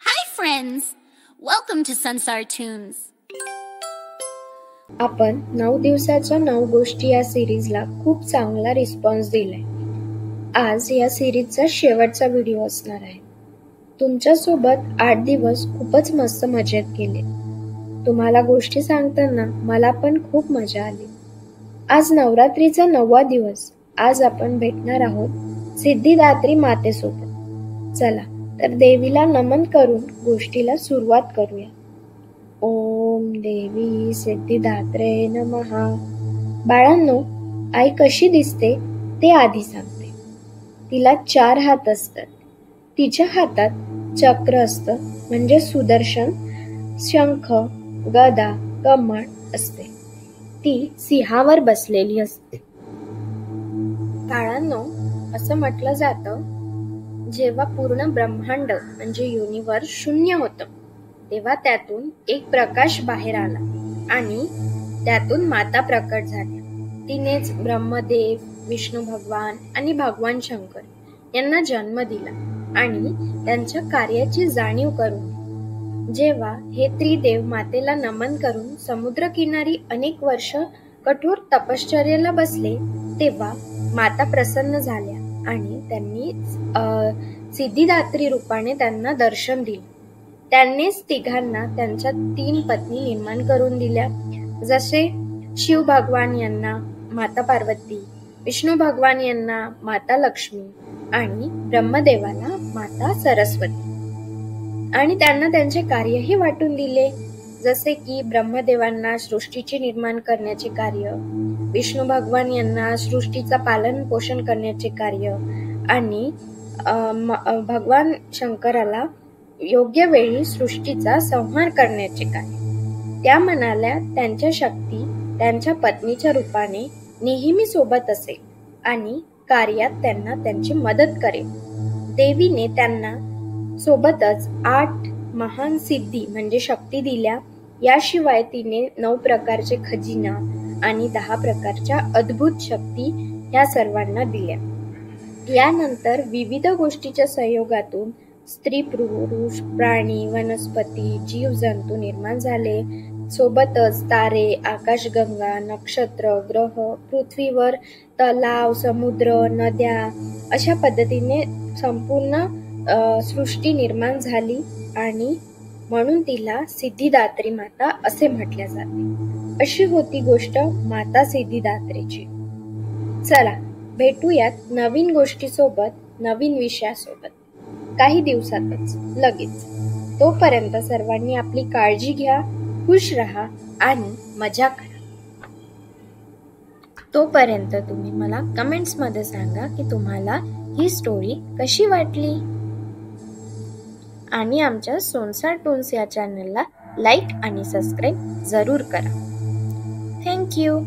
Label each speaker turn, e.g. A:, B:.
A: Hi friends! Welcome to Sansar Tunes.
B: आपण 9 दिवसाच्या 9 गोष्टी या सिरीजला खूप चांगला रिस्पॉन्स दिलाय. आज या सिरीजचा शेवटचा व्हिडिओ असणार आहे. तुमच्यासोबत 8 दिवस खूपच मस्त मजेत गेले. तुम्हाला गोष्टी सांगताना मला पण खूप मजा आली. आज नवरात्रीचा 9वा दिवस. आज आपण भेटणार आहोत सिद्धिदात्री मातेसोबत. चला तर देवीला नमन करून गोष्टीला सुरुवात करूया. ओम देवी सिद्धिदात्रे नमः. बाळांनो, आई कशी दिसते ते आधी सांगते. तिला 4 हात असतात. तिच्या हातात चक्र असतं म्हणजे सुदर्शन, शंख, गदा, कमळ असते. ती सिंहावर बसलेली असते. बाळांनो, असं म्हटलं जातं जेव्हा पूर्ण ब्रह्मांड म्हणजे युनिव्हर्स शून्य होतं तेव्हा त्यातून एक प्रकाश बाहेर आला आणि त्यातून माता प्रकट झाल्या. तिनेच ब्रह्मदेव, विष्णू भगवान आणि भगवान शंकर यांना जन्म दिला आणि त्यांच्या कार्याची जाणीव करून जेव्हा हे त्रिदेव मातेला नमन करून समुद्र किनारी अनेक वर्ष कठोर तपश्चर्येला बसले तेव्हा माता प्रसन्न झाल्या आणि त्यांनी सिद्धिदात्री रूपाने त्यांना दर्शन दिले. त्यांनीच तिघांना त्यांच्या 3 पत्नी निर्माण करून दिल्या. जसे शिव भगवान यांना माता पार्वती, विष्णू भगवान यांना माता लक्ष्मी आणि ब्रह्मदेवाला माता सरस्वती. आणि त्यांना त्यांचे कार्यही वाटून दिले. जसे की ब्रह्मदेवांना सृष्टीचे निर्माण करण्याचे कार्य, विष्णू भगवान यांना सृष्टीचा पालन पोषण करण्याचे कार्य आणि भगवान शंकराला योग्य वेळी सृष्टीचा संहार करण्याचे कार्य. त्या म्हणाल्या त्यांच्या शक्ती त्यांच्या पत्नीच्या रूपाने नेहमी सोबत असेल आणि कार्यात त्यांना त्यांची मदत करेल. देवीने त्यांना सोबतच 8 महान सिद्धी म्हणजे शक्ती दिल्या. याशिवाय तिने 9 प्रकारचे खजिना आणि 10 प्रकारच्या अद्भुत शक्ती ह्या सर्वांना दिल्या. यानंतर विविध गोष्टीच्या संयोगातून स्त्री, पुरुष, प्राणी, वनस्पती, जीवजंतू निर्माण झाले. सोबतच तारे, आकाशगंगा, नक्षत्र, ग्रह, पृथ्वीवर तलाव, समुद्र, नद्या अशा पद्धतीने संपूर्ण सृष्टी निर्माण झाली आणि म्हणून तिला सिद्धिदात्री माता असे म्हटले जाते. अशी होती गोष्ट माता सिद्धिदात्रीची. चला भेटूयात नवीन गोष्टीसोबत, नवीन विषयासोबत काही दिवसातच लगेच. तोपर्यंत सर्वांनी आपली काळजी घ्या, खुश राहा आणि मजा करा. तोपर्यंत तुम्ही मला कमेंट्स मध्ये सांगा की तुम्हाला ही स्टोरी कशी वाटली आणि आमच्या सोनसार टून्स या चॅनलला लाईक आणि सबस्क्राईब जरूर करा. थँक्यू.